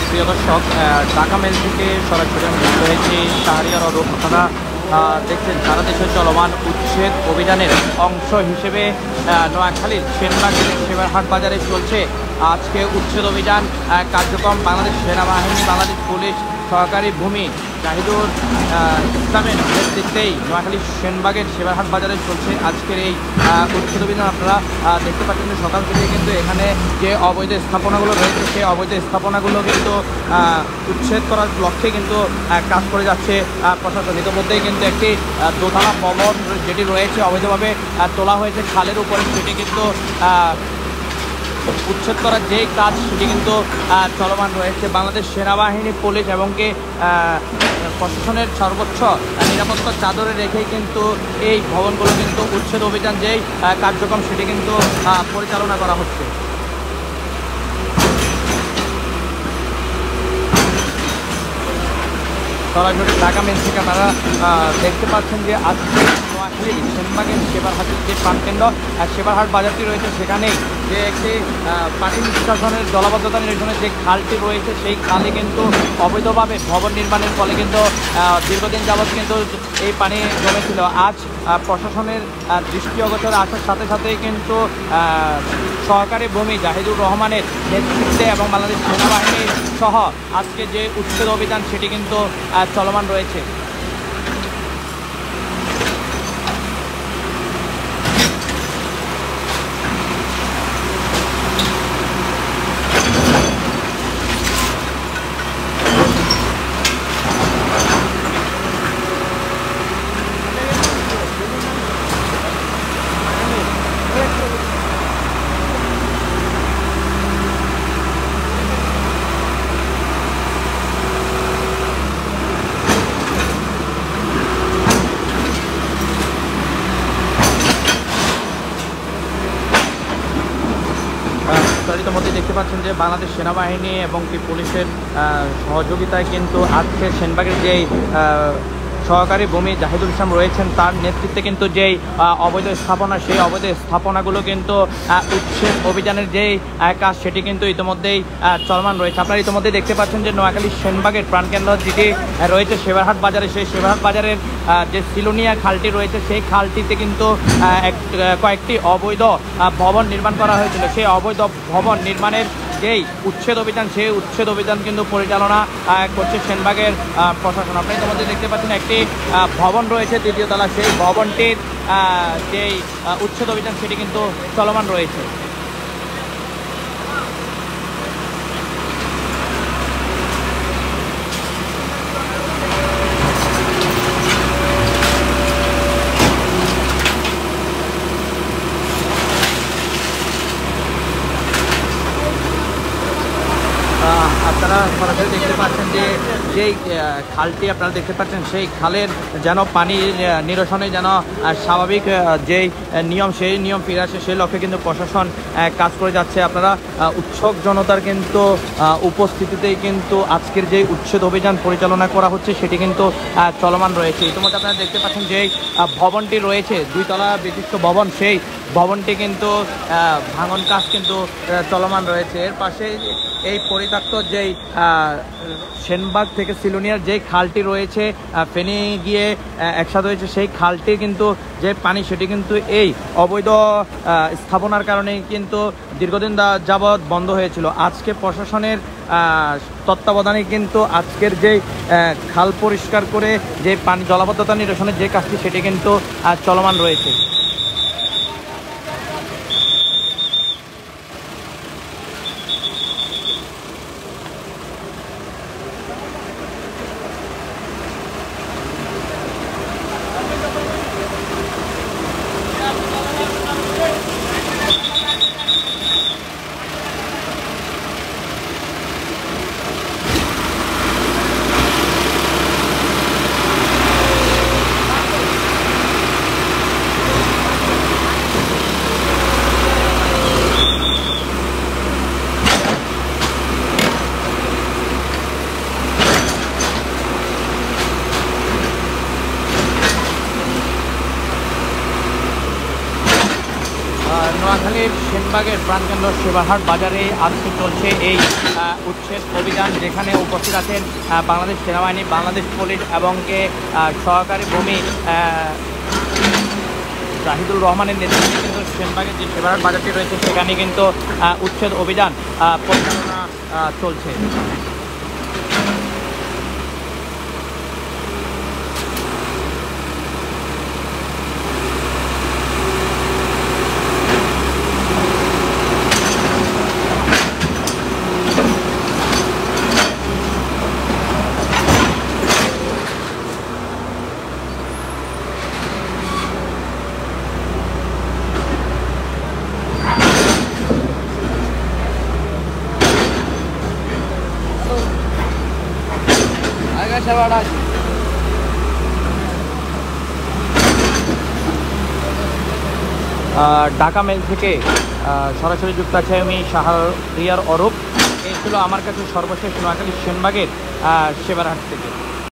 প্রিয় দর্শক, ঢাকা মেল থেকে সরাসরি আমি যুক্ত হয়েছি শাহরিয়ার অরূপ। আপনারা দেখছেন সারা দেশে চলমান উচ্ছেদ অভিযানের অংশ হিসেবে নোয়াখালীর সেনবাগের সেবারহাট বাজারে চলছে আজকে উচ্ছেদ অভিযান কার্যক্রম। বাংলাদেশ সেনাবাহিনী, বাংলাদেশ পুলিশ, সহকারী ভূমি জাহিদুল ইসলামের নেতৃত্বেই নোয়াখালী সেনবাগের সেবারহাট বাজারে চলছে আজকের এই উচ্ছেদ অভিযান। আপনারা দেখতে পাচ্ছেন যে সকাল থেকে কিন্তু এখানে যে অবৈধ স্থাপনাগুলো রয়েছে সেই অবৈধ স্থাপনাগুলো কিন্তু উচ্ছেদ করার লক্ষ্যে কিন্তু কাজ করে যাচ্ছে প্রশাসন। ইতিমধ্যেই কিন্তু একটি দোতলা ভবন যেটি রয়েছে অবৈধভাবে তোলা হয়েছে খালের উপরে, সেটি কিন্তু উচ্ছেদ করার যেই কাজ সেটি কিন্তু চলমান রয়েছে। বাংলাদেশ সেনাবাহিনী, পুলিশ এবং কি প্রশাসনের সর্বোচ্চ নিরাপত্তা চাদরে রেখেই কিন্তু এই ভবনগুলো কিন্তু উচ্ছেদ অভিযান যেই কার্যক্রম সেটি কিন্তু পরিচালনা করা হচ্ছে। সরাসরি ঢাকা মেল থেকে আপনারা দেখতে পাচ্ছেন যে আজকে নোয়াখালী সেনবাগের সেবারহাটের যে প্রাণকেন্দ্র সেবারহাট বাজারটি রয়েছে সেখানেই যে একটি পানি নিষ্কাশনের জলাবদ্ধতা নিরসনের যে খালটি রয়েছে সেই খালে কিন্তু অবৈধভাবে ভবন নির্মাণের ফলে কিন্তু দীর্ঘদিন যাবৎ কিন্তু এই পানি জমেছিল। আজ প্রশাসনের দৃষ্টি অগোচর আসার সাথে সাথেই কিন্তু সহকারী ভূমি জাহিদুর রহমানের নেতৃত্বে এবং বাংলাদেশ সেনাবাহিনীর সহ আজকে যে উচ্ছেদ অভিযান সেটি কিন্তু চলমান রয়েছে। ইতিমধ্যে দেখতে পাচ্ছেন যে বাংলাদেশ সেনাবাহিনী এবং কি পুলিশের সহযোগিতায় কিন্তু আজকে সেনবাগের যেই সহকারী ভূমি জাহিদুল ইসলাম রয়েছেন তার নেতৃত্বে কিন্তু যেই অবৈধ স্থাপনা সেই অবৈধ স্থাপনাগুলো কিন্তু উচ্ছেদ অভিযানের যেই কাজ সেটি কিন্তু ইতিমধ্যেই চলমান রয়েছে। আপনারা ইতিমধ্যেই দেখতে পাচ্ছেন যে নোয়াখালী সেনবাগের প্রাণকেন্দ্র যেটি রয়েছে সেবারহাট বাজারে, সেই সেবারহাট বাজারের যে সিলোনিয়া খালটি রয়েছে সেই খালটিতে কিন্তু কয়েকটি অবৈধ ভবন নির্মাণ করা হয়েছিল। সেই অবৈধ ভবন নির্মাণের যেই উচ্ছেদ অভিযান সেই উচ্ছেদ অভিযান কিন্তু পরিচালনা করছে সেনবাগের প্রশাসন। আপনি ইতিমধ্যে দেখতে পাচ্ছেন একটি ভবন রয়েছে তৃতীয় তলা, সেই ভবনটির যেই উচ্ছেদ অভিযান সেটি কিন্তু চলমান রয়েছে। আপনারা সরাসরি দেখতে পাচ্ছেন যে যেই খালটি আপনারা দেখতে পাচ্ছেন সেই খালের যেন পানি নিরসনে যেন স্বাভাবিক যেই নিয়ম সেই নিয়ম ফিরে আসে সেই লক্ষ্যে কিন্তু প্রশাসন কাজ করে যাচ্ছে। আপনারা উৎসুক জনতার কিন্তু উপস্থিতিতেই কিন্তু আজকের যে উচ্ছেদ অভিযান পরিচালনা করা হচ্ছে সেটি কিন্তু চলমান রয়েছে। ইতিমধ্যে আপনারা দেখতে পাচ্ছেন যে ভবনটি রয়েছে দুইতলা বিশিষ্ট ভবন, সেই ভবনটি কিন্তু ভাঙন কাজ কিন্তু চলমান রয়েছে। এর পাশে এই পরিত্যক্ত যেই সেনবাগ থেকে সিলোনিয়ার যেই খালটি রয়েছে ফেনী গিয়ে একসাথে হয়েছে সেই খালটি কিন্তু যে পানি সেটি কিন্তু এই অবৈধ স্থাপনার কারণে কিন্তু দীর্ঘদিন যাবৎ বন্ধ হয়েছিল। আজকে প্রশাসনের তত্ত্বাবধানে কিন্তু আজকের যে খাল পরিষ্কার করে যে পানি জলাবদ্ধতা নিরসনের যে কাজটি সেটি কিন্তু চলমান রয়েছে। নোয়াখালীর সেনবাগের প্রাণকেন্দ্র সেবারহাট বাজারে আজকে চলছে এই উচ্ছেদ অভিযান, যেখানে উপস্থিত আছেন বাংলাদেশ সেনাবাহিনী, বাংলাদেশ পুলিশ এবং সহকারী ভূমি জাহিদুর রহমানের নেতৃত্বে কিন্তু সেনবাগের যে সেবারহাট বাজারটি রয়েছে সেখানে কিন্তু উচ্ছেদ অভিযান পরিচালনা চলছে। ঢাকা মেল থেকে সরাসরি যুক্ত আছে আমি শাহরিয়ার অরূপ। এই ছিল আমার কাছে সর্বশেষ নোয়াখালী সেনবাগের সেবারহাট থেকে।